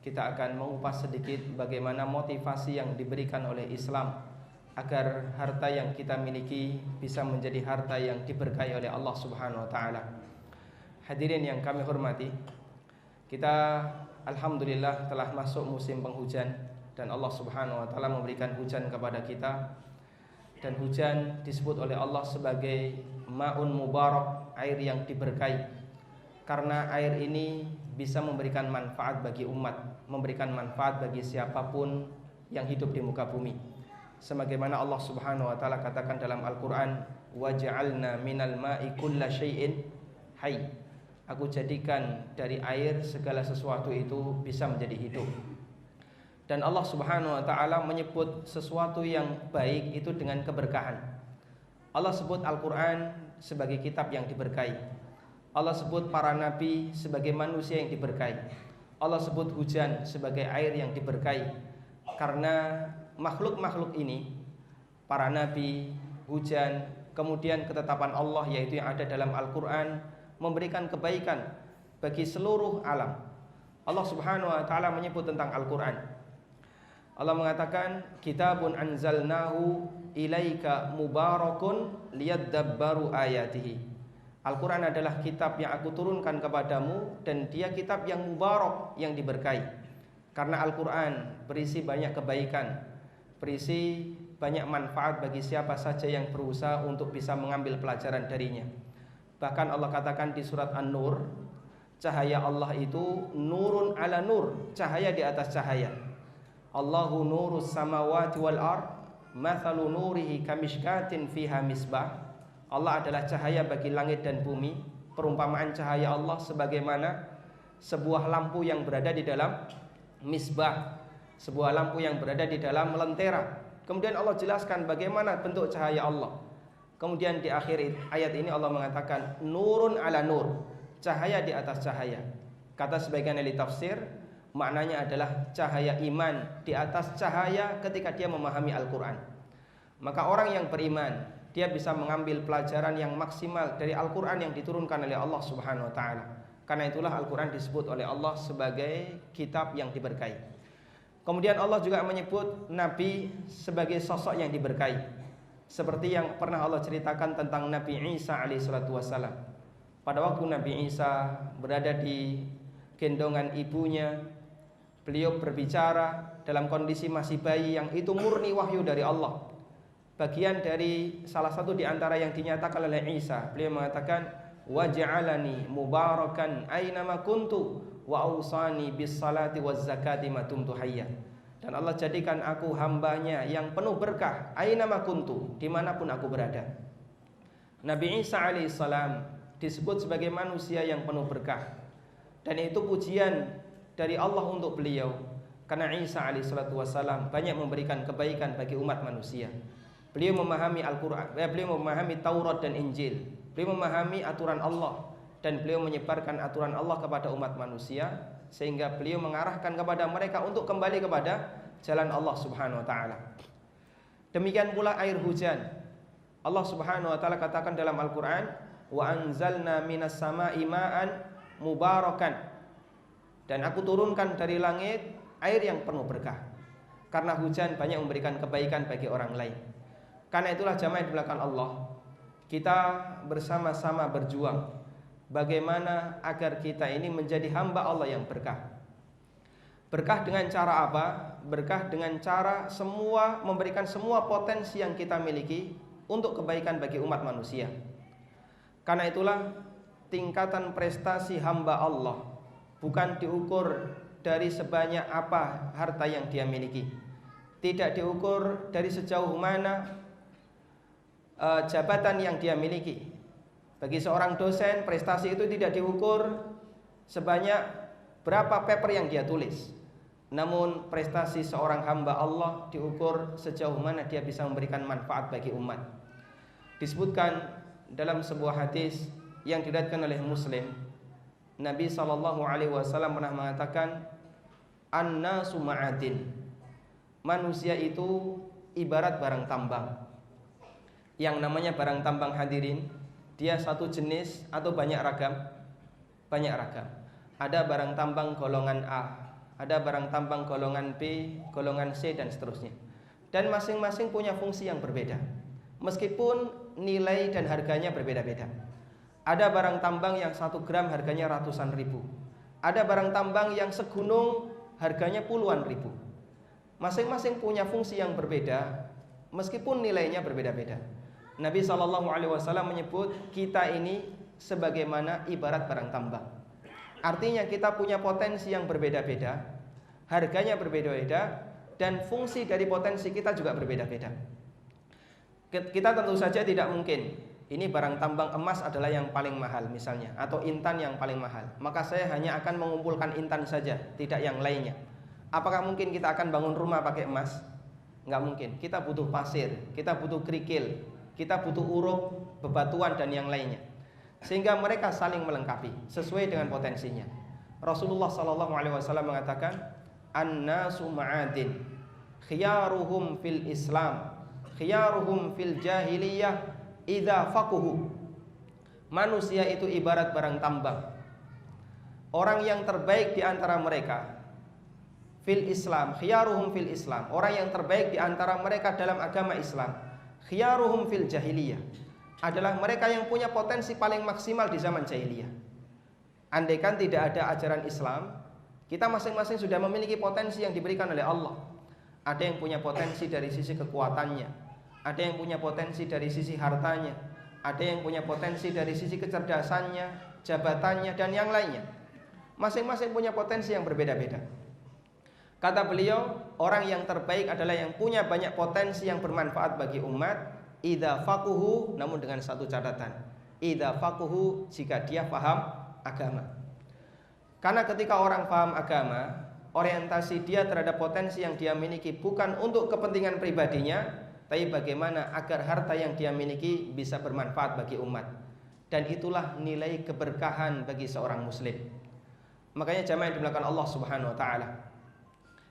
kita akan mengupas sedikit bagaimana motivasi yang diberikan oleh Islam agar harta yang kita miliki bisa menjadi harta yang diberkahi oleh Allah Subhanahu wa taala. Hadirin yang kami hormati, kita alhamdulillah telah masuk musim penghujan dan Allah Subhanahu wa taala memberikan hujan kepada kita. Dan hujan disebut oleh Allah sebagai ma'un mubarak, air yang diberkahi. Karena air ini bisa memberikan manfaat bagi umat, memberikan manfaat bagi siapapun yang hidup di muka bumi. Sebagaimana Allah Subhanahu wa taala katakan dalam Al-Qur'an, "Waja'alna minal ma'i kulla syai'in hayy." Aku jadikan dari air segala sesuatu itu bisa menjadi hidup. Dan Allah Subhanahu wa taala menyebut sesuatu yang baik itu dengan keberkahan. Allah sebut Al-Qur'an sebagai kitab yang diberkahi. Allah sebut para nabi sebagai manusia yang diberkahi. Allah sebut hujan sebagai air yang diberkahi. Karena makhluk-makhluk ini, para nabi, hujan, kemudian ketetapan Allah yaitu yang ada dalam Al-Qur'an memberikan kebaikan bagi seluruh alam. Allah Subhanahu wa taala menyebut tentang Al-Qur'an. Allah mengatakan, "Kitabun anzalnahu ilaika mubarakun liyadabbaru ayatihi." Al-Quran adalah kitab yang aku turunkan kepadamu, dan dia kitab yang mubarak, yang diberkahi. Karena Al-Quran berisi banyak kebaikan, berisi banyak manfaat bagi siapa saja yang berusaha untuk bisa mengambil pelajaran darinya. Bahkan Allah katakan di surat An-Nur, cahaya Allah itu nurun ala nur, cahaya di atas cahaya. Allahu nurus samawati wal ard, mathalu nurihi kamishkatin fiha misbah. Allah adalah cahaya bagi langit dan bumi. Perumpamaan cahaya Allah sebagaimana sebuah lampu yang berada di dalam misbah, sebuah lampu yang berada di dalam lentera. Kemudian Allah jelaskan bagaimana bentuk cahaya Allah. Kemudian di akhir ayat ini Allah mengatakan nurun ala nur, cahaya di atas cahaya. Kata sebagian ahli tafsir, maknanya adalah cahaya iman di atas cahaya ketika dia memahami Al-Quran. Maka orang yang beriman, dia bisa mengambil pelajaran yang maksimal dari Al-Quran yang diturunkan oleh Allah Subhanahu wa ta'ala. Karena itulah Al-Quran disebut oleh Allah sebagai kitab yang diberkahi. Kemudian Allah juga menyebut Nabi sebagai sosok yang diberkahi, seperti yang pernah Allah ceritakan tentang Nabi Isa alaihissalatu wassalam. Pada waktu Nabi Isa berada di gendongan ibunya, beliau berbicara dalam kondisi masih bayi, yang itu murni wahyu dari Allah. Bagian dari salah satu di antara yang dinyatakan oleh Isa, beliau mengatakan, "Waj'alani mubarakan ainama kuntu wa awsani bis salati waz zakati ma dumtu hayya." Dan Allah jadikan aku hambanya yang penuh berkah ainama kuntu, dimanapun aku berada. Nabi Isa alaihissalam disebut sebagai manusia yang penuh berkah, dan itu pujian dari Allah untuk beliau, karena Isa alaihissalatu wassalam banyak memberikan kebaikan bagi umat manusia. Beliau memahami Al-Quran, beliau memahami Taurat dan Injil. Beliau memahami aturan Allah, dan beliau menyebarkan aturan Allah kepada umat manusia, sehingga beliau mengarahkan kepada mereka untuk kembali kepada jalan Allah Subhanahu wa ta'ala. Demikian pula air hujan. Allah Subhanahu wa ta'ala katakan dalam Al-Quran, "Wa anzalna minas sama'i ma'an mubarakan." Dan aku turunkan dari langit air yang penuh berkah. Karena hujan banyak memberikan kebaikan bagi orang lain. Karena itulah jamaah di belakang Allah, kita bersama-sama berjuang bagaimana agar kita ini menjadi hamba Allah yang berkah. Berkah dengan cara apa? Berkah dengan cara memberikan semua potensi yang kita miliki untuk kebaikan bagi umat manusia. Karena itulah tingkatan prestasi hamba Allah bukan diukur dari sebanyak apa harta yang dia miliki, tidak diukur dari sejauh mana jabatan yang dia miliki. Bagi seorang dosen, prestasi itu tidak diukur sebanyak berapa paper yang dia tulis. Namun prestasi seorang hamba Allah diukur sejauh mana dia bisa memberikan manfaat bagi umat. Disebutkan dalam sebuah hadis yang diriwayatkan oleh Muslim, Nabi SAW pernah mengatakan, "An-nasu ma'adin." Manusia itu ibarat barang tambang. Yang namanya barang tambang, hadirin, dia satu jenis atau banyak ragam? Banyak ragam. Ada barang tambang golongan A, ada barang tambang golongan B, golongan C, dan seterusnya. Dan masing-masing punya fungsi yang berbeda, meskipun nilai dan harganya berbeda-beda. Ada barang tambang yang 1 gram harganya ratusan ribu, ada barang tambang yang segunung harganya puluhan ribu. Masing-masing punya fungsi yang berbeda, meskipun nilainya berbeda-beda. Nabi SAW menyebut kita ini sebagaimana ibarat barang tambang. Artinya kita punya potensi yang berbeda-beda, harganya berbeda-beda, dan fungsi dari potensi kita juga berbeda-beda. Kita tentu saja tidak mungkin ini barang tambang emas adalah yang paling mahal misalnya, atau intan yang paling mahal, maka saya hanya akan mengumpulkan intan saja, tidak yang lainnya. Apakah mungkin kita akan bangun rumah pakai emas? Nggak mungkin. Kita butuh pasir, kita butuh kerikil, kita butuh uruk, bebatuan, dan yang lainnya. Sehingga mereka saling melengkapi sesuai dengan potensinya. Rasulullah SAW mengatakan, "An-nasu ma'adin, khiyaruhum fil Islam, khiyaruhum fil jahiliyah, idza faquhu." Manusia itu ibarat barang tambang. Orang yang terbaik di antara mereka fil Islam, khiyaruhum fil Islam, orang yang terbaik di antara mereka dalam agama Islam, khiyaruhum fil jahiliyah, adalah mereka yang punya potensi paling maksimal di zaman jahiliyah. Andaikan tidak ada ajaran Islam, kita masing-masing sudah memiliki potensi yang diberikan oleh Allah. Ada yang punya potensi dari sisi kekuatannya, ada yang punya potensi dari sisi hartanya, ada yang punya potensi dari sisi kecerdasannya, jabatannya, dan yang lainnya. Masing-masing punya potensi yang berbeda-beda. Kata beliau, orang yang terbaik adalah yang punya banyak potensi yang bermanfaat bagi umat, idza faquhu, namun dengan satu catatan, idza faquhu, jika dia paham agama. Karena ketika orang paham agama, orientasi dia terhadap potensi yang dia miliki bukan untuk kepentingan pribadinya, tapi bagaimana agar harta yang dia miliki bisa bermanfaat bagi umat. Dan itulah nilai keberkahan bagi seorang muslim. Makanya jamaah yang dimuliakan Allah Subhanahu wa taala,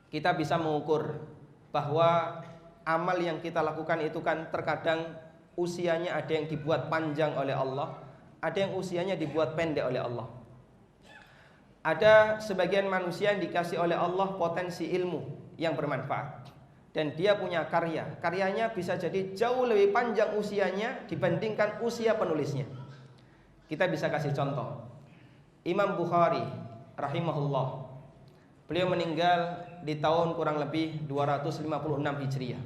kita bisa mengukur bahwa amal yang kita lakukan itu kan terkadang usianya ada yang dibuat panjang oleh Allah, ada yang usianya dibuat pendek oleh Allah. Ada sebagian manusia yang dikasih oleh Allah potensi ilmu yang bermanfaat, dan dia punya karya, karyanya bisa jadi jauh lebih panjang usianya dibandingkan usia penulisnya. Kita bisa kasih contoh, Imam Bukhari rahimahullah, beliau meninggal di tahun kurang lebih 256 Hijriah.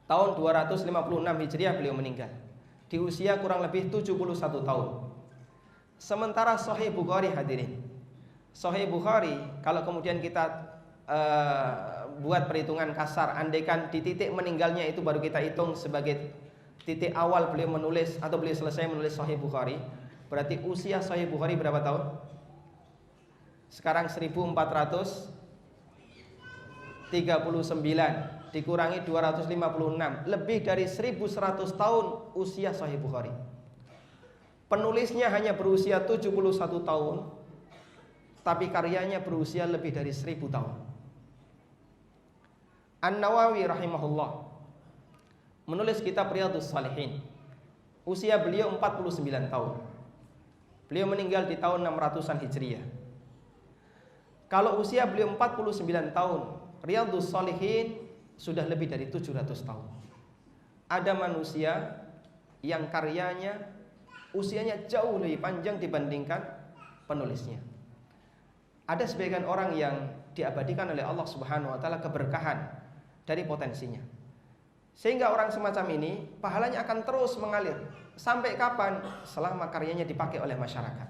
Tahun 256 Hijriah beliau meninggal di usia kurang lebih 71 tahun. Sementara Sahih Bukhari, hadirin, Sahih Bukhari kalau kemudian kita buat perhitungan kasar, andaikan di titik meninggalnya itu baru kita hitung sebagai titik awal beliau menulis atau beliau selesai menulis Sahih Bukhari, berarti usia Sahih Bukhari berapa tahun? Sekarang 1439 dikurangi 256, lebih dari 1100 tahun usia Sahih Bukhari. Penulisnya hanya berusia 71 tahun, tapi karyanya berusia lebih dari 1000 tahun. An-Nawawi rahimahullah menulis kitab Riyadhus Shalihin, usia beliau 49 tahun. Beliau meninggal di tahun 600-an Hijriah. Kalau usia beliau 49 tahun, Riyadhus Shalihin sudah lebih dari 700 tahun. Ada manusia yang karyanya usianya jauh lebih panjang dibandingkan penulisnya. Ada sebagian orang yang diabadikan oleh Allah Subhanahu wa taala keberkahan dari potensinya, sehingga orang semacam ini pahalanya akan terus mengalir. Sampai kapan? Selama karyanya dipakai oleh masyarakat,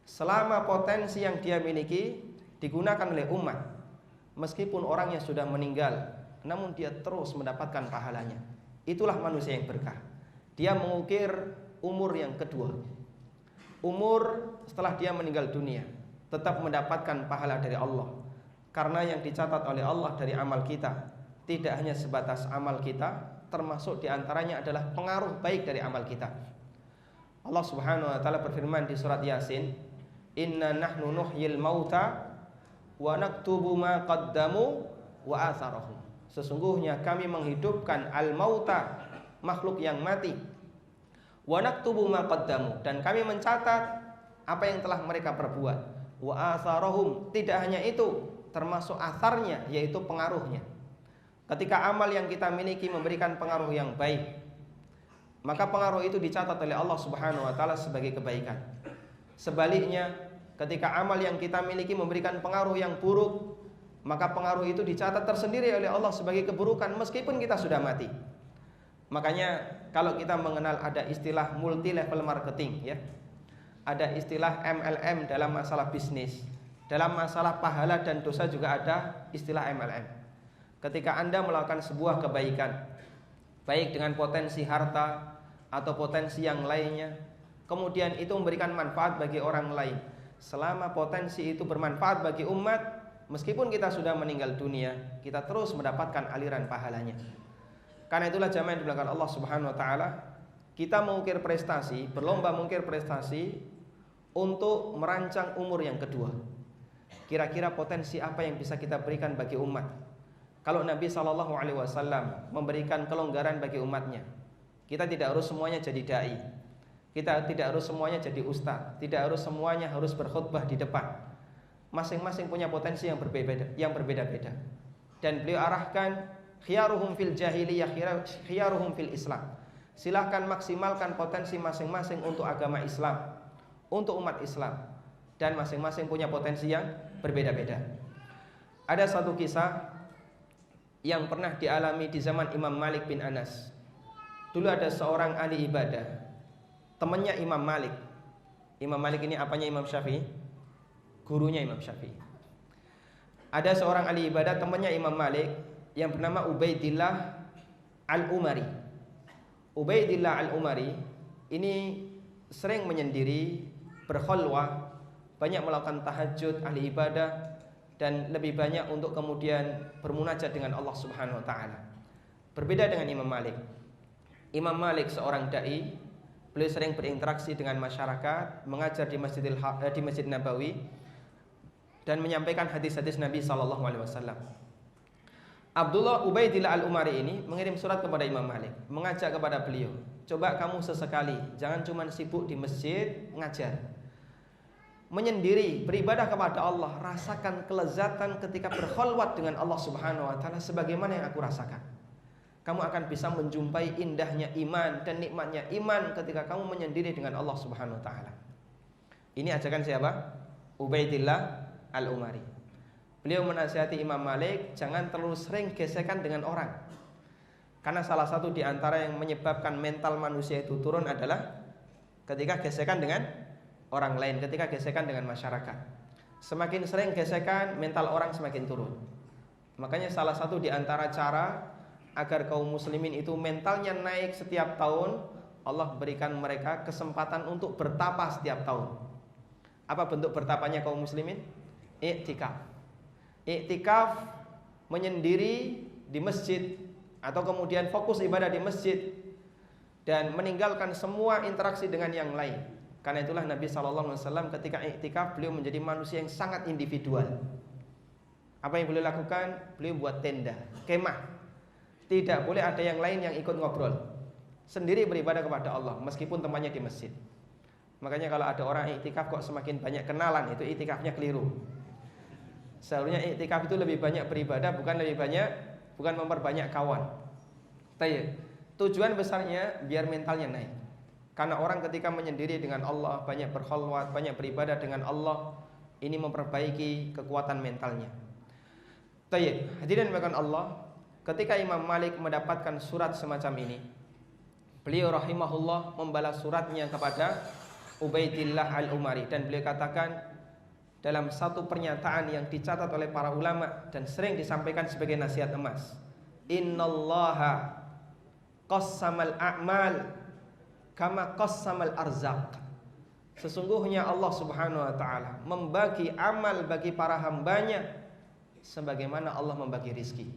selama potensi yang dia miliki digunakan oleh umat. Meskipun orangnya sudah meninggal, namun dia terus mendapatkan pahalanya. Itulah manusia yang berkah. Dia mengukir umur yang kedua, umur setelah dia meninggal dunia, tetap mendapatkan pahala dari Allah. Karena yang dicatat oleh Allah dari amal kita tidak hanya sebatas amal kita, termasuk diantaranya adalah pengaruh baik dari amal kita. Allah Subhanahu wa taala berfirman di surat Yasin, "Inna nahnu nuhyil mauta wa naktubu ma qaddamu wa atharahum." Sesungguhnya kami menghidupkan al-mauta, makhluk yang mati, wa naktubu ma qaddamu, dan kami mencatat apa yang telah mereka perbuat, wa atharahum. Tidak hanya itu, termasuk atharnya, yaitu pengaruhnya. Ketika amal yang kita miliki memberikan pengaruh yang baik, maka pengaruh itu dicatat oleh Allah Subhanahu wa taala sebagai kebaikan. Sebaliknya, ketika amal yang kita miliki memberikan pengaruh yang buruk, maka pengaruh itu dicatat tersendiri oleh Allah sebagai keburukan meskipun kita sudah mati. Makanya kalau kita mengenal ada istilah multi level marketing, ya. Ada istilah MLM dalam masalah bisnis. Dalam masalah pahala dan dosa juga ada istilah MLM. Ketika Anda melakukan sebuah kebaikan, baik dengan potensi harta atau potensi yang lainnya, kemudian itu memberikan manfaat bagi orang lain, selama potensi itu bermanfaat bagi umat, meskipun kita sudah meninggal dunia, kita terus mendapatkan aliran pahalanya. Karena itulah jamaah yang dimuliakan Allah Subhanahu wa taala, kita mengukir prestasi, berlomba mengukir prestasi untuk merancang umur yang kedua. Kira-kira potensi apa yang bisa kita berikan bagi umat? Kalau Nabi SAW memberikan kelonggaran bagi umatnya, kita tidak harus semuanya jadi dai, kita tidak harus semuanya jadi ustaz, tidak harus semuanya harus berkhutbah di depan. Masing-masing punya potensi yang berbeda-beda. Dan beliau arahkan khiyaruhum fil jahiliyah khiyaruhum fil Islam. Silahkan maksimalkan potensi masing-masing untuk agama Islam, untuk umat Islam, dan masing-masing punya potensi yang berbeda-beda. Ada satu kisah yang pernah dialami di zaman Imam Malik bin Anas. Dulu ada seorang ahli ibadah, temannya Imam Malik. Imam Malik ini apanya Imam Syafi'i? Gurunya Imam Syafi'i. Ada seorang ahli ibadah temannya Imam Malik yang bernama Ubaidillah Al-Umari. Ubaidillah Al-Umari ini sering menyendiri, berkhalwah, banyak melakukan tahajud, ahli ibadah, dan lebih banyak untuk kemudian bermunajat dengan Allah Subhanahu wa taala. Berbeda dengan Imam Malik. Imam Malik seorang dai, beliau sering berinteraksi dengan masyarakat, mengajar di Masjid Nabawi dan menyampaikan hadis-hadis Nabi sallallahu alaihi wasallam. Abdullah Ubaidillah Al-Umari ini mengirim surat kepada Imam Malik, mengajak kepada beliau, coba kamu sesekali jangan cuma sibuk di masjid ngajar, menyendiri beribadah kepada Allah, rasakan kelezatan ketika berkhalwat dengan Allah Subhanahu wa taala sebagaimana yang aku rasakan. Kamu akan bisa menjumpai indahnya iman dan nikmatnya iman ketika kamu menyendiri dengan Allah Subhanahu wa taala. Ini ajakan siapa? Ubaidillah Al-Umari. Beliau menasihati Imam Malik jangan terlalu sering gesekan dengan orang. Karena salah satu di antara yang menyebabkan mental manusia itu turun adalah ketika gesekan dengan orang lain, ketika gesekan dengan masyarakat. Semakin sering gesekan, mental orang semakin turun. Makanya salah satu di antara cara agar kaum muslimin itu mentalnya naik setiap tahun, Allah berikan mereka kesempatan untuk bertapa setiap tahun. Apa bentuk bertapanya kaum muslimin? Iktikaf. Iktikaf, menyendiri di masjid atau kemudian fokus ibadah di masjid dan meninggalkan semua interaksi dengan yang lain. Karena itulah Nabi SAW ketika iktikaf beliau menjadi manusia yang sangat individual. Apa yang beliau lakukan? Beliau buat tenda, kemah. Tidak boleh ada yang lain yang ikut ngobrol. Sendiri beribadah kepada Allah meskipun temannya di masjid. Makanya kalau ada orang iktikaf kok semakin banyak kenalan, itu iktikafnya keliru. Seharusnya iktikaf itu lebih banyak beribadah, bukan memperbanyak kawan. Tujuan besarnya biar mentalnya naik. Karena orang ketika menyendiri dengan Allah, banyak berkhalwat, banyak beribadah dengan Allah, ini memperbaiki kekuatan mentalnya. Hadirin dimuliakan Allah, ketika Imam Malik mendapatkan surat semacam ini, beliau rahimahullah membalas suratnya kepada Ubaidillah Al-Umari dan beliau katakan dalam satu pernyataan yang dicatat oleh para ulama dan sering disampaikan sebagai nasihat emas, innallaha qassamal a'mal kama qassamal arzaq. Sesungguhnya Allah Subhanahu wa taala membagi amal bagi para hambanya sebagaimana Allah membagi rizki.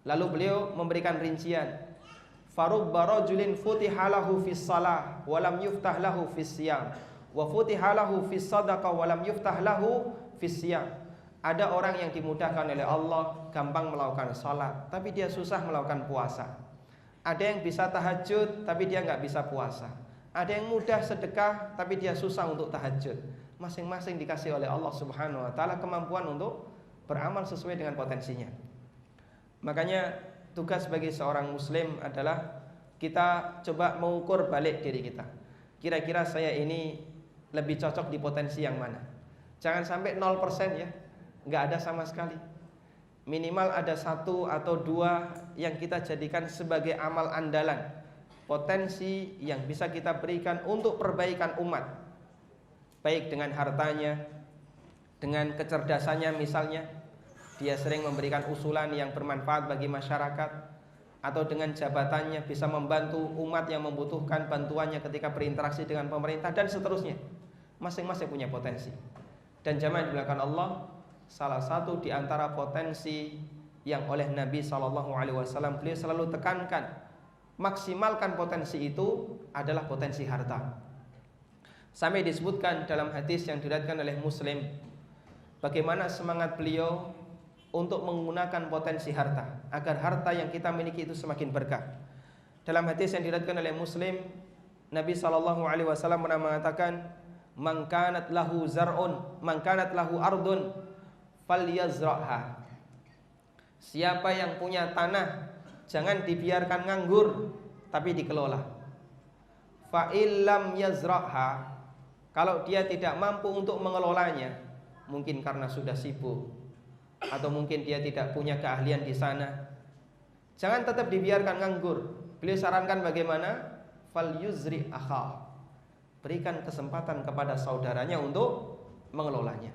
Lalu beliau memberikan rincian, farubba rajulin futihalahu fis salah walam yuftah lahu fis siyam wa futihalahu fis sadaqah walam yuftah lahu fis siyam. Ada orang yang dimudahkan oleh Allah, gampang melakukan salat, tapi dia susah melakukan puasa. Ada yang bisa tahajud, tapi dia nggak bisa puasa. Ada yang mudah sedekah, tapi dia susah untuk tahajud. masing-masing dikasih oleh Allah Subhanahu wa taala kemampuan untuk beramal sesuai dengan potensinya. Makanya tugas bagi seorang muslim adalah kita coba mengukur balik diri kita. Kira-kira saya ini lebih cocok di potensi yang mana? Jangan sampai 0% ya, nggak ada sama sekali. Minimal ada 1 atau 2 yang kita jadikan sebagai amal andalan, potensi yang bisa kita berikan untuk perbaikan umat, baik dengan hartanya, dengan kecerdasannya misalnya, dia sering memberikan usulan yang bermanfaat bagi masyarakat, atau dengan jabatannya bisa membantu umat yang membutuhkan bantuannya ketika berinteraksi dengan pemerintah, dan seterusnya. Masing-masing punya potensi. Dan jamaah dimuliakan Allah, salah satu di antara potensi yang oleh Nabi SAW beliau selalu tekankan, maksimalkan potensi itu adalah potensi harta. Sampai disebutkan dalam hadis yang diriwayatkan oleh Muslim, bagaimana semangat beliau untuk menggunakan potensi harta agar harta yang kita miliki itu semakin berkah. Dalam hadis yang diriwayatkan oleh Muslim, Nabi SAW pernah mengatakan, "Man kanat lahu zar'un, man kanat lahu ardun, falyazra'ha." Siapa yang punya tanah, jangan dibiarkan nganggur, tapi dikelola. Fa illam yazra'ha, kalau dia tidak mampu untuk mengelolanya, mungkin karena sudah sibuk, atau mungkin dia tidak punya keahlian di sana, jangan tetap dibiarkan nganggur. Beliau sarankan bagaimana? Fal yuzri akha, berikan kesempatan kepada saudaranya untuk mengelolanya.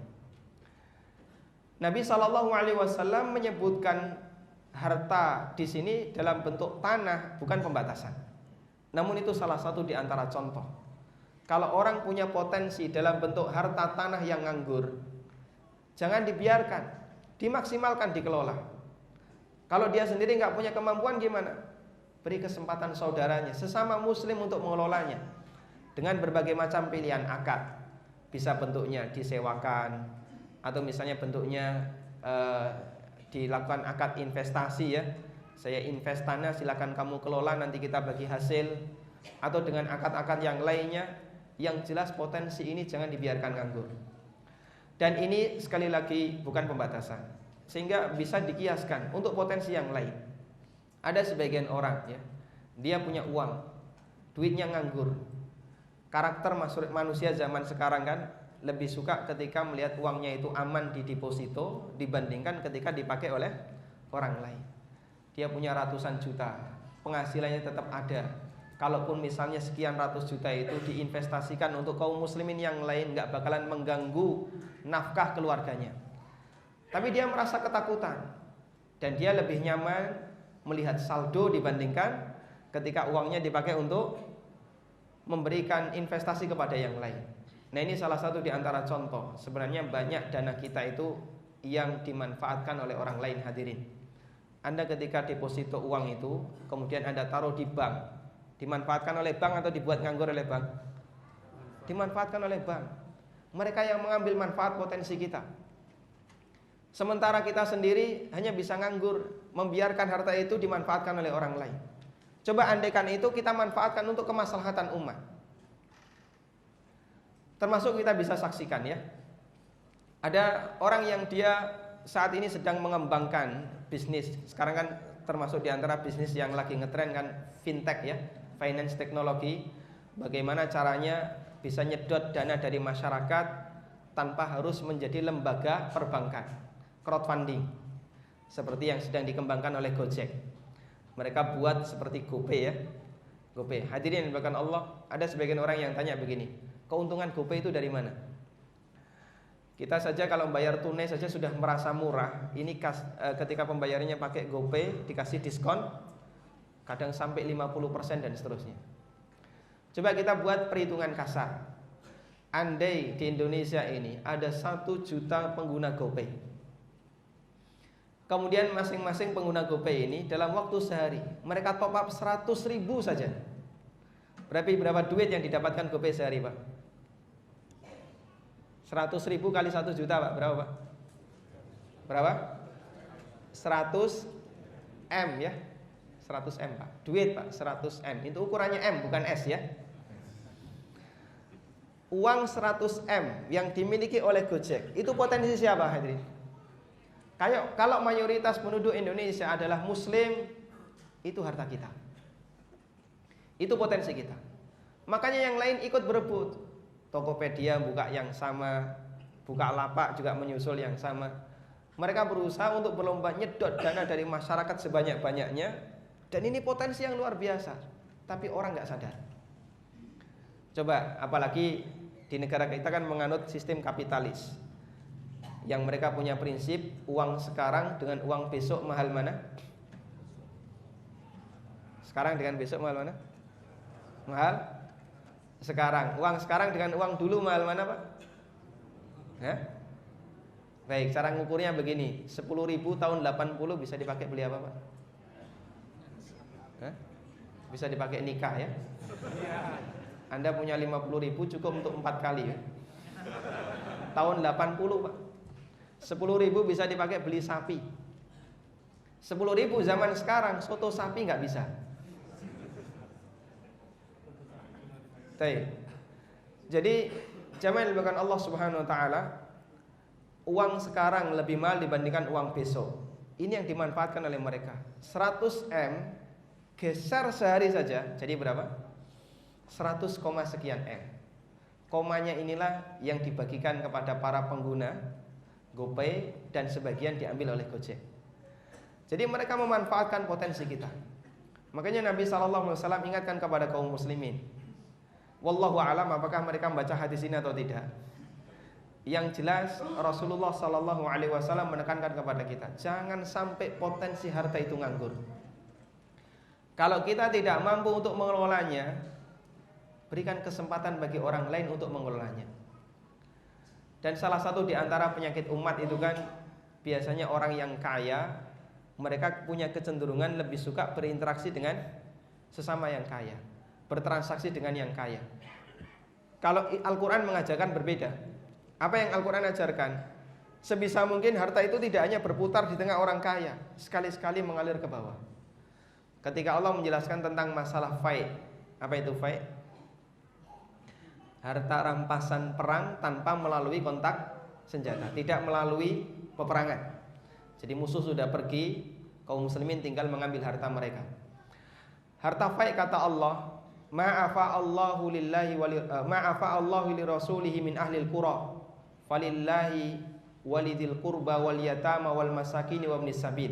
Nabi SAW menyebutkan harta di sini dalam bentuk tanah, bukan pembatasan. Namun itu salah satu di antara contoh. Kalau orang punya potensi dalam bentuk harta tanah yang nganggur, jangan dibiarkan, dimaksimalkan, dikelola. Kalau dia sendiri nggak punya kemampuan gimana? Beri kesempatan saudaranya, sesama muslim untuk mengelolanya dengan berbagai macam pilihan akad. Bisa bentuknya disewakan, atau misalnya bentuknya dilakukan akad investasi ya. Saya invest tanah, silakan kamu kelola, nanti kita bagi hasil. Atau dengan akad-akad yang lainnya. Yang jelas potensi ini jangan dibiarkan nganggur. Dan ini sekali lagi bukan pembatasan, sehingga bisa dikiaskan untuk potensi yang lain. Ada sebagian orang ya, dia punya uang, duitnya nganggur. Karakter manusia zaman sekarang kan lebih suka ketika melihat uangnya itu aman di deposito dibandingkan ketika dipakai oleh orang lain. Dia punya ratusan juta, penghasilannya tetap ada. Kalaupun misalnya sekian ratus juta itu diinvestasikan untuk kaum muslimin yang lain, gak bakalan mengganggu nafkah keluarganya. Tapi dia merasa ketakutan, dan dia lebih nyaman melihat saldo dibandingkan ketika uangnya dipakai untuk memberikan investasi kepada yang lain. Nah, ini salah satu di antara contoh. Sebenarnya banyak dana kita itu yang dimanfaatkan oleh orang lain, hadirin. Anda ketika deposito uang itu, kemudian Anda taruh di bank, dimanfaatkan oleh bank atau dibuat nganggur oleh bank? Dimanfaatkan oleh bank. Mereka yang mengambil manfaat potensi kita. Sementara kita sendiri hanya bisa nganggur, membiarkan harta itu dimanfaatkan oleh orang lain. Coba andaikan itu kita manfaatkan untuk kemaslahatan umat. Termasuk kita bisa saksikan ya, ada orang yang dia saat ini sedang mengembangkan bisnis. Sekarang kan termasuk di antara bisnis yang lagi ngetren kan fintech ya, finance teknologi. Bagaimana caranya bisa nyedot dana dari masyarakat tanpa harus menjadi lembaga perbankan, crowdfunding, seperti yang sedang dikembangkan oleh Gojek. Mereka buat seperti GoPay ya, GoPay. Hadirin yang dimuliakan Allah, ada sebagian orang yang tanya begini, keuntungan GoPay itu dari mana? Kita saja kalau membayar tunai saja sudah merasa murah. Ini ketika pembayarannya pakai GoPay dikasih diskon, kadang sampai 50% dan seterusnya. Coba kita buat perhitungan kasar. Andai di Indonesia ini ada 1 juta pengguna GoPay, kemudian masing-masing pengguna GoPay ini dalam waktu sehari mereka top up 100.000 saja. Berapa duit yang didapatkan GoPay sehari Pak? 100.000 kali 1 juta Pak, berapa Pak? Berapa? 100 M ya, 100 M Pak, duit Pak, 100 M. Itu ukurannya M bukan S ya. uang 100 M yang dimiliki oleh Gojek itu potensi siapa hadirin? Kalau mayoritas penduduk Indonesia adalah Muslim, itu harta kita, itu potensi kita. Makanya yang lain ikut berebut. Tokopedia buka yang sama, Bukalapak juga menyusul yang sama. Mereka berusaha untuk berlomba nyedot dana dari masyarakat sebanyak-banyaknya. Dan ini potensi yang luar biasa, tapi orang nggak sadar. Coba, apalagi di negara kita kan menganut sistem kapitalis, yang mereka punya prinsip uang sekarang dengan uang besok mahal mana? Sekarang dengan besok mahal mana? Mahal sekarang. Uang sekarang dengan uang dulu mahal mana, Pak? Hah? Baik, cara ngukurnya begini. 10.000 tahun 80 bisa dipakai beli apa, Pak? Hah? Bisa dipakai nikah ya? Anda punya 50.000 cukup untuk 4 kali ya? Tahun 80, Pak. 10.000 bisa dipakai beli sapi. 10.000 zaman sekarang soto sapi nggak bisa. Jadi jamaah dimuliakan Allah Subhanahu wa taala, uang sekarang lebih mahal dibandingkan uang besok. Ini yang dimanfaatkan oleh mereka. 100 M geser sehari saja jadi berapa? 100, sekian M. Komanya inilah yang dibagikan kepada para pengguna GoPay dan sebagian diambil oleh Gojek. Jadi mereka memanfaatkan potensi kita. Makanya Nabi SAW ingatkan kepada kaum muslimin. Wallahu a'lam apakah mereka membaca hadis ini atau tidak. Yang jelas Rasulullah SAW menekankan kepada kita, jangan sampai potensi harta itu nganggur. Kalau kita tidak mampu untuk mengelolanya, berikan kesempatan bagi orang lain untuk mengelolanya. Dan salah satu di antara penyakit umat itu kan biasanya orang yang kaya, mereka punya kecenderungan lebih suka berinteraksi dengan sesama yang kaya, bertransaksi dengan yang kaya. Kalau Al-Quran mengajarkan berbeda. Apa yang Al-Quran ajarkan? Sebisa mungkin harta itu tidak hanya berputar di tengah orang kaya, sekali-sekali mengalir ke bawah. Ketika Allah menjelaskan tentang masalah fai', apa itu fai'? Harta rampasan perang tanpa melalui kontak senjata, tidak melalui peperangan. Jadi musuh sudah pergi, kaum muslimin tinggal mengambil harta mereka. Harta fai' kata Allah, ma'afa Allahu lillahi ma'afa Allahu li rasulihi min ahlil qura falillahi walidil qurba wal yatama wal masakini wa ibnis sabil.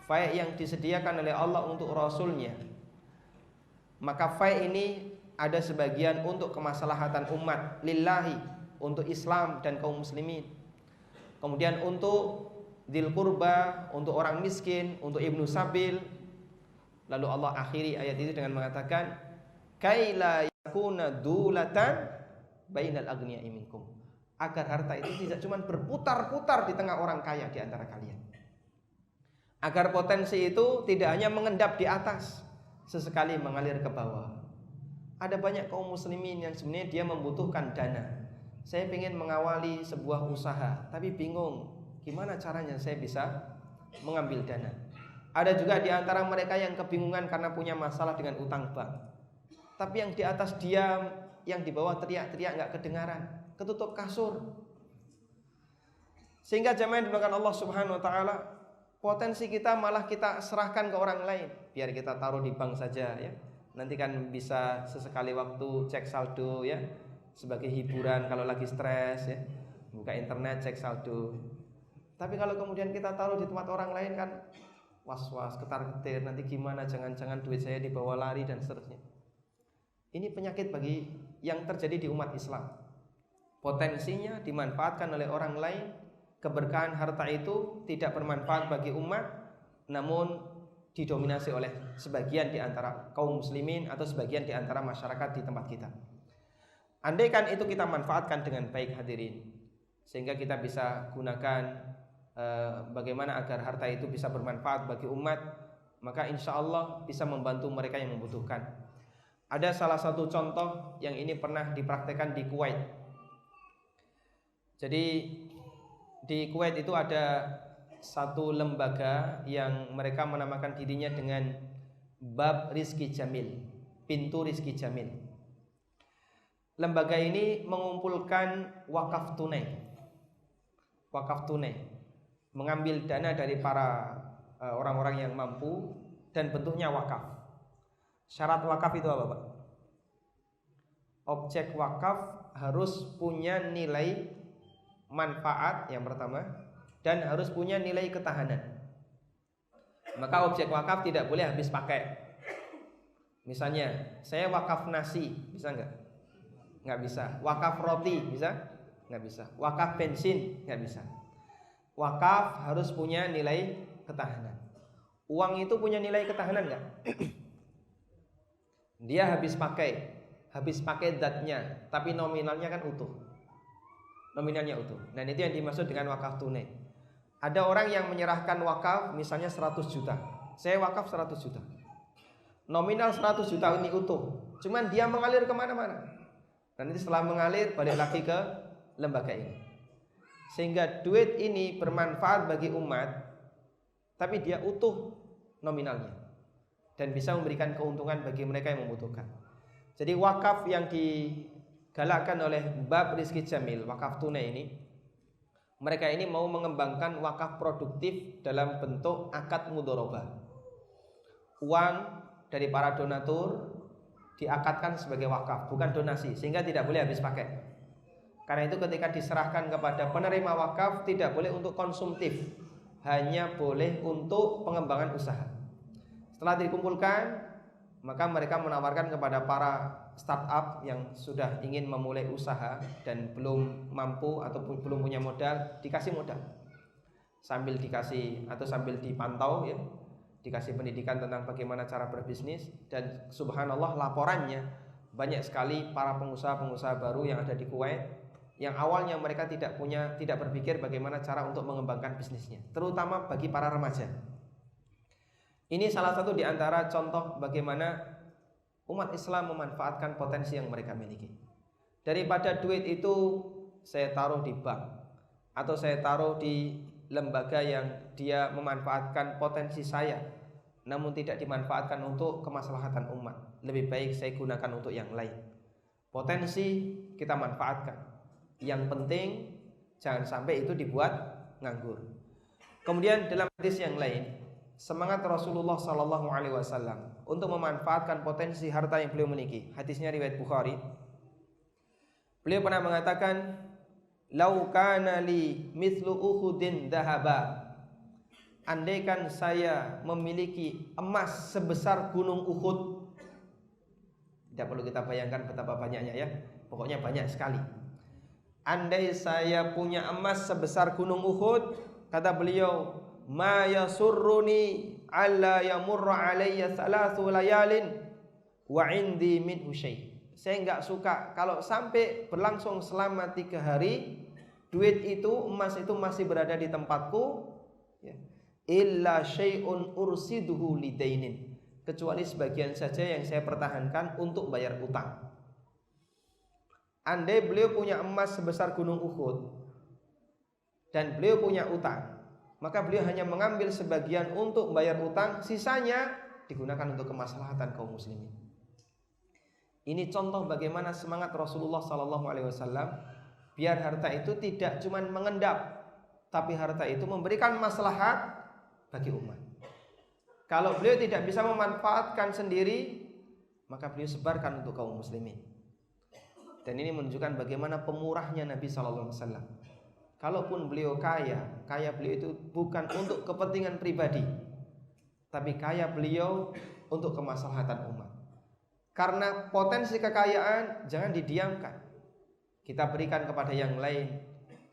Fai' yang disediakan oleh Allah untuk rasulnya. Maka fai' ini ada sebagian untuk kemaslahatan umat, lillahi, untuk Islam dan kaum muslimin. Kemudian untuk dzil qurba, untuk orang miskin, untuk ibnu sabil. Lalu Allah akhiri ayat itu dengan mengatakan, kaila yakuna dulatan bainal agniya'i minkum, agar harta itu tidak cuma berputar-putar di tengah orang kaya di antara kalian, agar potensi itu tidak hanya mengendap di atas, sesekali mengalir ke bawah. Ada banyak kaum muslimin yang sebenarnya dia membutuhkan dana. Saya ingin mengawali sebuah usaha, tapi bingung gimana caranya saya bisa mengambil dana. Ada juga di antara mereka yang kebingungan karena punya masalah dengan utang bank. Tapi yang di atas diam, yang di bawah teriak-teriak nggak kedengaran, ketutup kasur. Sehingga jamaah dimuliakan Allah Subhanahu wa taala, potensi kita malah kita serahkan ke orang lain. Biar kita taruh di bank saja ya. Nanti kan bisa sesekali waktu cek saldo ya, sebagai hiburan kalau lagi stres ya. Buka internet cek saldo. Tapi kalau kemudian kita taruh di tempat orang lain kan was-was, ketar-ketir, nanti gimana, jangan-jangan duit saya dibawa lari dan seterusnya. Ini penyakit bagi yang terjadi di umat Islam. Potensinya dimanfaatkan oleh orang lain, keberkahan harta itu tidak bermanfaat bagi umat, namun didominasi oleh sebagian di antara kaum muslimin atau sebagian di antara masyarakat di tempat kita. Andaikan itu kita manfaatkan dengan baik hadirin, sehingga kita bisa gunakan bagaimana agar harta itu bisa bermanfaat bagi umat, maka insya Allah bisa membantu mereka yang membutuhkan. Ada salah satu contoh yang ini pernah dipraktekkan di Kuwait. Jadi di Kuwait itu ada satu lembaga yang mereka menamakan dirinya dengan Bab Rizki Jamil, pintu Rizki Jamil. lembaga ini mengumpulkan wakaf tunai. Wakaf tunai, mengambil dana dari para orang-orang yang mampu dan bentuknya wakaf. Syarat wakaf itu apa, Pak? Objek wakaf harus punya nilai manfaat yang pertama dan harus punya nilai ketahanan. Maka objek wakaf tidak boleh habis pakai. Misalnya, saya wakaf nasi, bisa nggak? Nggak bisa. Wakaf roti, bisa? Nggak bisa. Wakaf bensin, nggak bisa. Wakaf harus punya nilai ketahanan. Uang itu punya nilai ketahanan nggak? Dia habis pakai zatnya, tapi nominalnya kan utuh. Nominalnya utuh. Dan itu yang dimaksud dengan wakaf tunai. Ada orang yang menyerahkan wakaf misalnya 100 juta. Saya wakaf 100 juta. Nominal 100 juta ini utuh. Cuman dia mengalir kemana-mana. Dan itu setelah mengalir balik lagi ke lembaga ini. Sehingga duit ini bermanfaat bagi umat, tapi dia utuh nominalnya dan bisa memberikan keuntungan bagi mereka yang membutuhkan. Jadi wakaf yang digalakkan oleh Bab Rizki Jamil, wakaf tunai ini, mereka ini mau mengembangkan wakaf produktif dalam bentuk akad mudharabah. Uang dari para donatur diakadkan sebagai wakaf, bukan donasi, sehingga tidak boleh habis pakai. Karena itu ketika diserahkan kepada penerima wakaf tidak boleh untuk konsumtif, hanya boleh untuk pengembangan usaha. Setelah dikumpulkan, maka mereka menawarkan kepada para startup yang sudah ingin memulai usaha dan belum mampu atau belum punya modal, dikasih modal. Sambil dikasih atau sambil dipantau ya, dikasih pendidikan tentang bagaimana cara berbisnis. Dan subhanallah laporannya banyak sekali para pengusaha-pengusaha baru yang ada di Kuwait yang awalnya mereka tidak berpikir bagaimana cara untuk mengembangkan bisnisnya, terutama bagi para remaja. Ini salah satu di antara contoh bagaimana umat Islam memanfaatkan potensi yang mereka miliki. Daripada duit itu saya taruh di bank atau saya taruh di lembaga yang dia memanfaatkan potensi saya namun tidak dimanfaatkan untuk kemaslahatan umat, lebih baik saya gunakan untuk yang lain. Potensi kita manfaatkan, yang penting jangan sampai itu dibuat nganggur. Kemudian dalam hadis yang lain, semangat Rasulullah SAW untuk memanfaatkan potensi harta yang beliau miliki. Hadisnya riwayat Bukhari. Beliau pernah mengatakan, "Lau kana li mithlu Uhudin dhahaba." Andaikan saya memiliki emas sebesar gunung Uhud. Tidak perlu kita bayangkan betapa banyaknya ya. Pokoknya banyak sekali. Andai saya punya emas sebesar gunung Uhud, kata beliau, ma yasurruni alla yamurra alayya thalathu layalin wa indi minhu syai'. Saya enggak suka kalau sampai berlangsung selama 3 hari duit itu, emas itu masih berada di tempatku ya. Illa syai'un ursiduhu lidainin, kecuali sebagian saja yang saya pertahankan untuk bayar utang. Andai beliau punya emas sebesar gunung Uhud dan beliau punya utang, maka beliau hanya mengambil sebagian untuk bayar utang, sisanya digunakan untuk kemaslahatan kaum muslimin. Ini contoh bagaimana semangat Rasulullah SAW, biar harta itu tidak cuma mengendap, tapi harta itu memberikan maslahat bagi umat. Kalau beliau tidak bisa memanfaatkan sendiri, maka beliau sebarkan untuk kaum muslimin. Dan ini menunjukkan bagaimana pemurahnya Nabi SAW. Kalaupun beliau kaya beliau itu bukan untuk kepentingan pribadi, tapi kaya beliau untuk kemaslahatan umat. Karena potensi kekayaan jangan didiamkan, kita berikan kepada yang lain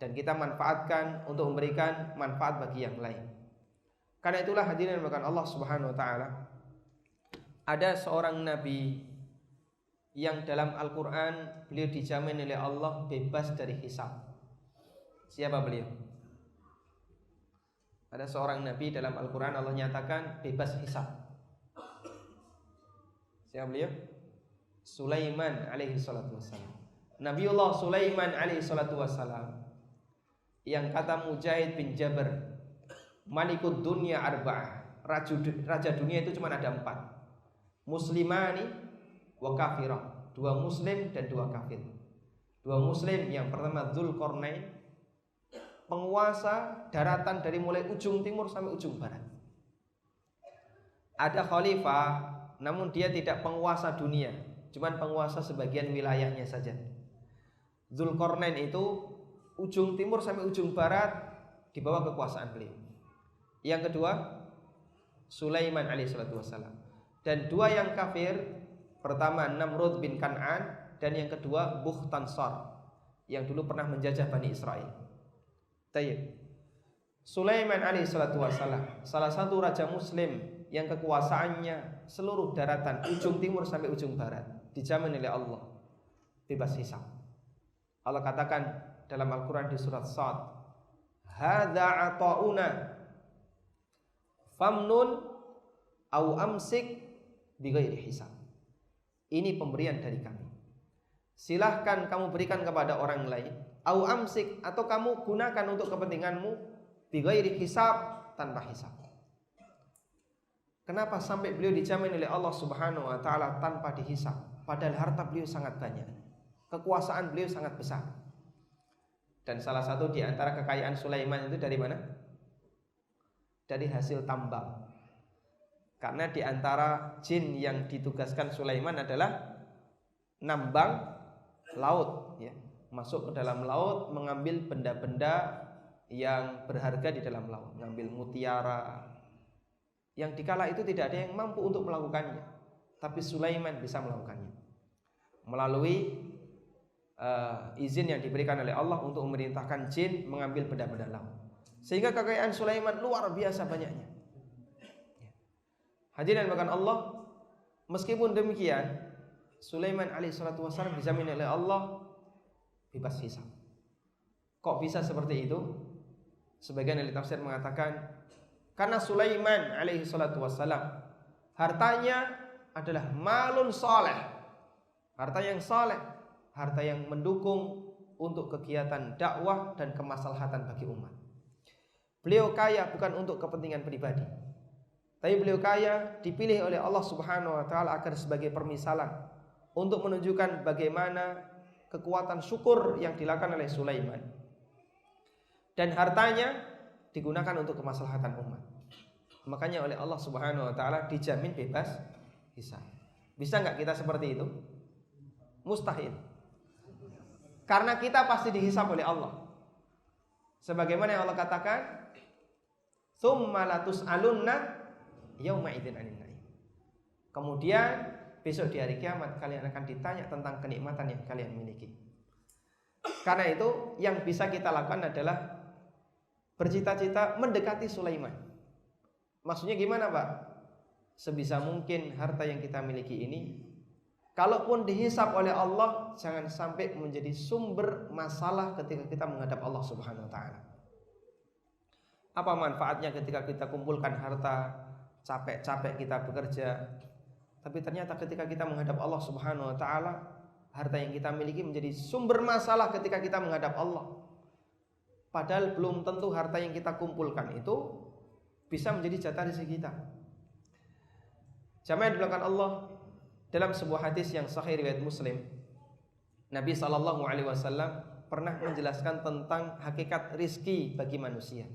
dan kita manfaatkan untuk memberikan manfaat bagi yang lain. Karena itulah hadirin yang Allah Subhanahu wa taala, ada seorang nabi yang dalam Al-Quran beliau dijamin oleh Allah bebas dari hisab. Siapa beliau? Ada seorang nabi dalam Al-Quran Allah nyatakan bebas hisab. Siapa beliau? Sulaiman alaihi salatu wassalam. Nabiullah Sulaiman alaihi salatu wassalam, yang kata Mujahid bin Jabr, Malikud dunya arba'ah, raja dunia itu cuma ada 4. Muslimani wa kafirah, 2 muslim dan 2 kafir. Dua muslim, yang pertama Dzulqarnain, penguasa daratan dari mulai ujung timur sampai ujung barat. Ada khalifah, namun dia tidak penguasa dunia, cuman penguasa sebagian wilayahnya saja. Dzulqarnain itu ujung timur sampai ujung barat di bawah kekuasaan beliau. Yang kedua Sulaiman alaihissalatu wassalam. Dan dua yang kafir, pertama Namrud bin Kan'an, dan yang kedua Bukhtansar, yang dulu pernah menjajah Bani Israel. Tayyib. Sulaiman alaihissalatu wassalam, salah satu raja muslim yang kekuasaannya seluruh daratan ujung timur sampai ujung barat dijamin oleh Allah bebas hisab. Allah katakan dalam Al-Quran di surat Sad, hadza ata'una famnun au amsik bighairi hisab. Ini pemberian dari kami, silahkan kamu berikan kepada orang lain, au amsik, atau kamu gunakan untuk kepentinganmu, bighairi hisab, tanpa hisab. Kenapa sampai beliau dijamin oleh Allah Subhanahu wa taala tanpa dihisab? Padahal harta beliau sangat banyak, kekuasaan beliau sangat besar. Dan salah satu di antara kekayaan Sulaiman itu dari mana? Dari hasil tambang. Karena di antara jin yang ditugaskan Sulaiman adalah nambang laut, ya. Masuk ke dalam laut, mengambil benda-benda yang berharga di dalam laut, mengambil mutiara. Yang dikala itu tidak ada yang mampu untuk melakukannya, tapi Sulaiman bisa melakukannya melalui izin yang diberikan oleh Allah untuk memerintahkan jin mengambil benda-benda laut. Sehingga kekayaan Sulaiman luar biasa banyaknya. Hadirin bahkan Allah, meskipun demikian Sulaiman alaihissalatu wassalam dijamin oleh Allah bebas hisab. Kok bisa seperti itu? Sebagian ahli tafsir mengatakan karena Sulaiman alaihissalatu wassalam hartanya adalah malun saleh, harta yang saleh, harta yang mendukung untuk kegiatan dakwah dan kemaslahatan bagi umat. Beliau kaya bukan untuk kepentingan pribadi, tapi beliau kaya dipilih oleh Allah Subhanahu wa taala agar sebagai permisalan untuk menunjukkan bagaimana kekuatan syukur yang dilakukan oleh Sulaiman. Dan hartanya digunakan untuk kemaslahatan umat. Makanya oleh Allah Subhanahu wa taala dijamin bebas hisab. Bisa enggak kita seperti itu? Mustahil. Karena kita pasti dihisab oleh Allah. Sebagaimana yang Allah katakan, "Tsumma latus'alunna yauma idzin 'anil na'im." Kemudian besok di hari kiamat kalian akan ditanya tentang kenikmatan yang kalian miliki. Karena itu yang bisa kita lakukan adalah bercita-cita mendekati Sulaiman. Maksudnya gimana, Pak? Sebisa mungkin harta yang kita miliki ini, kalaupun dihisab oleh Allah, jangan sampai menjadi sumber masalah ketika kita menghadap Allah Subhanahu wa taala. Apa manfaatnya ketika kita kumpulkan harta, capek-capek kita bekerja, tapi ternyata ketika kita menghadap Allah Subhanahu wa taala, harta yang kita miliki menjadi sumber masalah ketika kita menghadap Allah. Padahal belum tentu harta yang kita kumpulkan itu bisa menjadi jatah rezeki kita. Jamaah dibilangkan Allah, dalam sebuah hadis yang sahih riwayat Muslim, Nabi SAW pernah menjelaskan tentang hakikat rizki bagi manusia.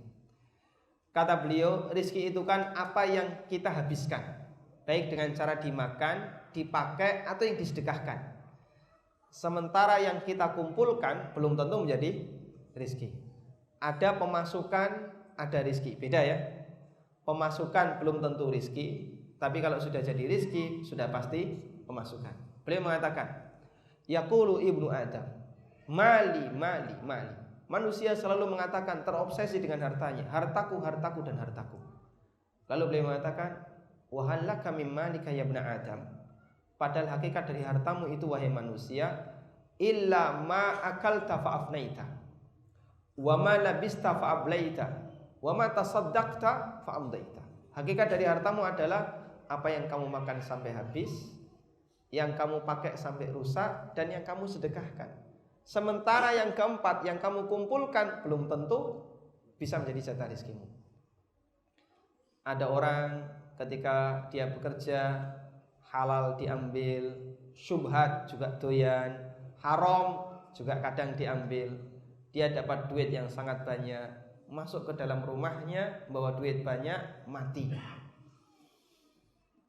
Kata beliau, rizki itu kan apa yang kita habiskan, baik dengan cara dimakan, dipakai, atau yang disedekahkan. Sementara yang kita kumpulkan belum tentu menjadi rizki. Ada pemasukan, ada rizki, beda ya. Pemasukan belum tentu rizki, tapi kalau sudah jadi rizki, sudah pasti pemasukan. Beliau mengatakan, yaqulu ibnu Adam, mali, mali, mali. Manusia selalu mengatakan, terobsesi dengan hartanya, hartaku, hartaku, dan hartaku. Lalu beliau mengatakan, wa hal laka mim malika ya ibnu Adam. Padahal hakikat dari hartamu itu, wahai manusia, illa ma akalta fa afnaita, wa ma labista fa ablaita, wa ma tasaddaqta fa amdaita. Hakikat dari hartamu adalah apa yang kamu makan sampai habis, yang kamu pakai sampai rusak, dan yang kamu sedekahkan. Sementara yang keempat, yang kamu kumpulkan belum tentu bisa menjadi jatah rezekimu. Ada orang ketika dia bekerja, halal diambil, syubhat juga doyan, haram juga kadang diambil. Dia dapat duit yang sangat banyak, masuk ke dalam rumahnya, bawa duit banyak, mati.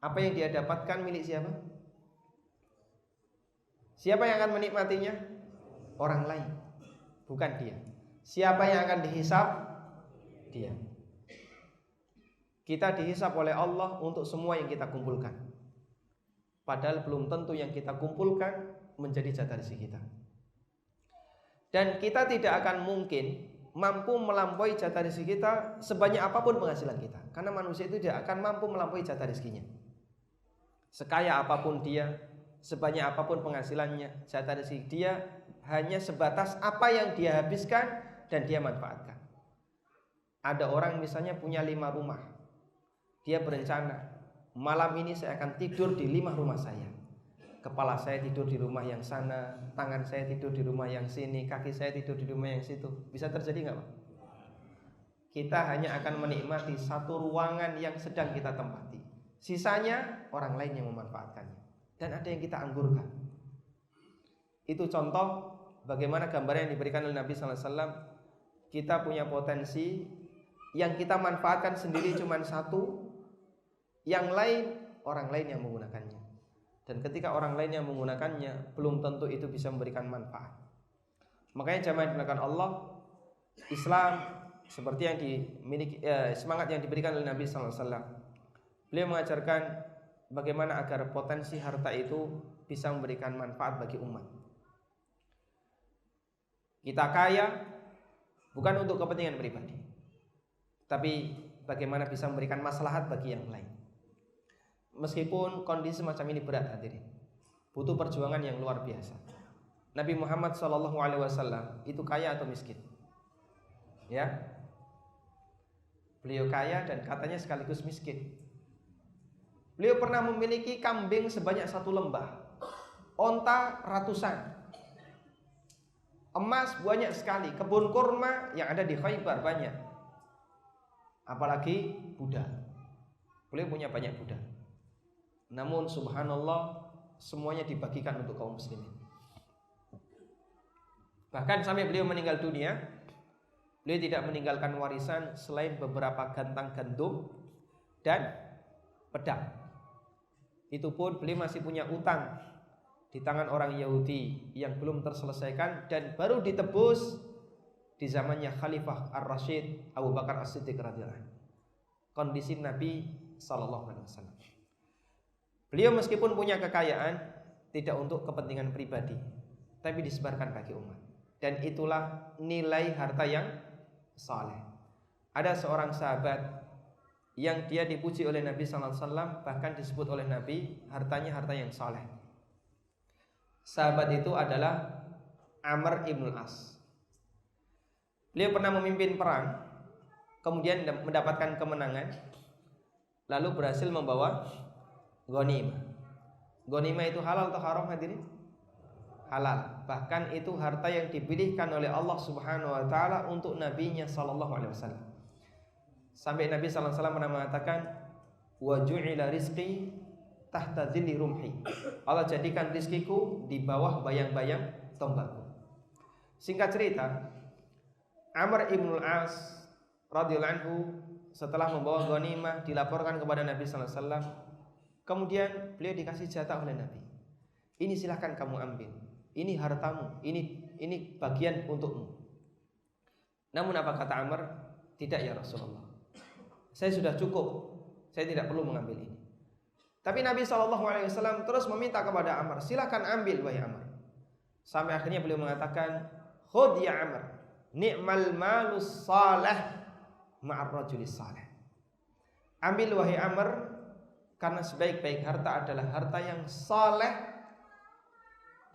Apa yang dia dapatkan milik siapa? Siapa yang akan menikmatinya? Orang lain, bukan dia. Siapa yang akan dihisap? Dia. Kita dihisap oleh Allah untuk semua yang kita kumpulkan. Padahal belum tentu yang kita kumpulkan menjadi jatah rezeki kita. Dan kita tidak akan mungkin mampu melampaui jatah rezeki kita sebanyak apapun penghasilan kita. Karena manusia itu tidak akan mampu melampaui jatah rezekinya. Sekaya apapun dia, sebanyak apapun penghasilannya, jatah rezeki dia hanya sebatas apa yang dia habiskan dan dia manfaatkan. Ada orang misalnya punya 5 rumah. Dia berencana, malam ini saya akan tidur di 5 rumah saya. Kepala saya tidur di rumah yang sana, tangan saya tidur di rumah yang sini, kaki saya tidur di rumah yang situ. Bisa terjadi nggak Pak? Kita hanya akan menikmati satu ruangan yang sedang kita tempati. Sisanya orang lain yang memanfaatkannya. Dan ada yang kita angburkan. Itu contoh bagaimana gambaran yang diberikan oleh Nabi SAW. Kita punya potensi yang kita manfaatkan sendiri cuma satu, yang lain orang lain yang menggunakannya. Dan ketika orang lain yang menggunakannya, belum tentu itu bisa memberikan manfaat. Makanya jamaah yang dimuliakan Allah, Islam seperti yang dimiliki semangat yang diberikan oleh Nabi SAW. Beliau mengajarkan bagaimana agar potensi harta itu bisa memberikan manfaat bagi umat. Kita kaya bukan untuk kepentingan pribadi, tapi bagaimana bisa memberikan maslahat bagi yang lain. Meskipun kondisi semacam ini berat hadirin, butuh perjuangan yang luar biasa. Nabi Muhammad SAW itu kaya atau miskin? Ya, beliau kaya dan katanya sekaligus miskin. Beliau pernah memiliki kambing sebanyak 1 lembah, onta ratusan, emas banyak sekali, kebun kurma yang ada di Khaybar banyak, apalagi budak. Beliau punya banyak budak. Namun subhanallah, semuanya dibagikan untuk kaum muslimin. Bahkan sampai beliau meninggal dunia, beliau tidak meninggalkan warisan selain beberapa gantang gandum dan pedang. Itu pun beliau masih punya utang di tangan orang Yahudi yang belum terselesaikan dan baru ditebus di zamannya Khalifah Ar-Rasyid Abu Bakar As-Siddiq radhiyallahu anhu. Kondisi Nabi SAW. Beliau meskipun punya kekayaan tidak untuk kepentingan pribadi, tapi disebarkan bagi umat. Dan itulah nilai harta yang saleh. Ada seorang sahabat yang dia dipuji oleh Nabi SAW, bahkan disebut oleh Nabi hartanya harta yang saleh. Sahabat itu adalah Amr ibn al-As. Beliau pernah memimpin perang, kemudian mendapatkan kemenangan, lalu berhasil membawa ghanimah. Ghanimah itu halal atau haram hadirin? Halal. Bahkan itu harta yang dipilihkan oleh Allah Subhanahu wa taala untuk nabinya sallallahu alaihi wasallam. Sampai Nabi sallallahu alaihi wasallam pernah mengatakan, "Wa ju'ila rizqi tahta dhilli rumhi." Allah jadikan rizkiku di bawah bayang-bayang tombakku. Singkat cerita, Amr ibn al-As radhiyallahu anhu setelah membawa ghanimah dilaporkan kepada Nabi sallallahu alaihi wasallam. Kemudian beliau dikasih jatah oleh Nabi. Ini silahkan kamu ambil. Ini hartamu. Ini bagian untukmu. Namun apa kata Amr? Tidak ya Rasulullah. Saya sudah cukup. Saya tidak perlu mengambil ini. Tapi Nabi SAW terus meminta kepada Amr, silahkan ambil wahai Amr. Sampai akhirnya beliau mengatakan, khudh ya Amr, ni'mal malus salih ma'ar rajulis salih. Ambil wahai Amr, karena sebaik-baik harta adalah harta yang saleh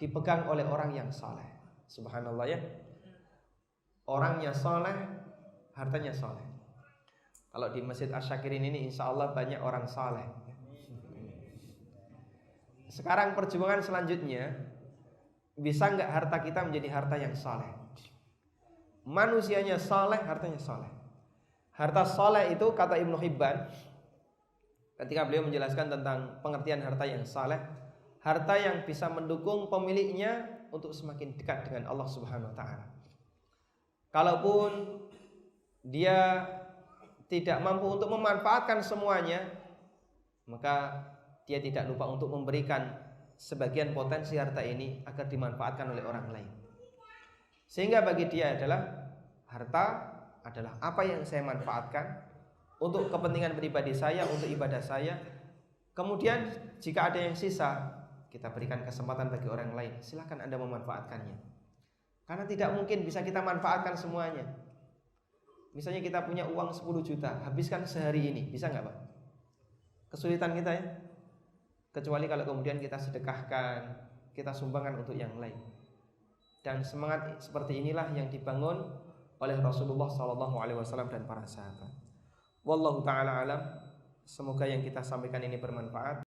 dipegang oleh orang yang saleh. Subhanallah ya. Orangnya saleh, hartanya saleh. Kalau di Masjid Asy-Syakirin ini insya Allah banyak orang saleh. Sekarang perjuangan selanjutnya, bisa nggak harta kita menjadi harta yang saleh? Manusianya saleh, hartanya saleh. Harta saleh itu kata Ibnu Hibban, ketika beliau menjelaskan tentang pengertian harta yang saleh, harta yang bisa mendukung pemiliknya untuk semakin dekat dengan Allah Subhanahu wa taala. Kalaupun dia tidak mampu untuk memanfaatkan semuanya, maka dia tidak lupa untuk memberikan sebagian potensi harta ini agar dimanfaatkan oleh orang lain. Sehingga bagi dia harta adalah apa yang saya manfaatkan untuk kepentingan pribadi saya, untuk ibadah saya. Kemudian jika ada yang sisa, kita berikan kesempatan bagi orang lain. Silakan Anda memanfaatkannya. Karena tidak mungkin bisa kita manfaatkan semuanya. Misalnya kita punya uang 10 juta, habiskan sehari ini, bisa nggak Pak? Kesulitan kita ya. Kecuali kalau kemudian kita sedekahkan, kita sumbangkan untuk yang lain. Dan semangat seperti inilah yang dibangun oleh Rasulullah SAW dan para sahabat. Wallahu taala alam. Semoga yang kita sampaikan ini bermanfaat.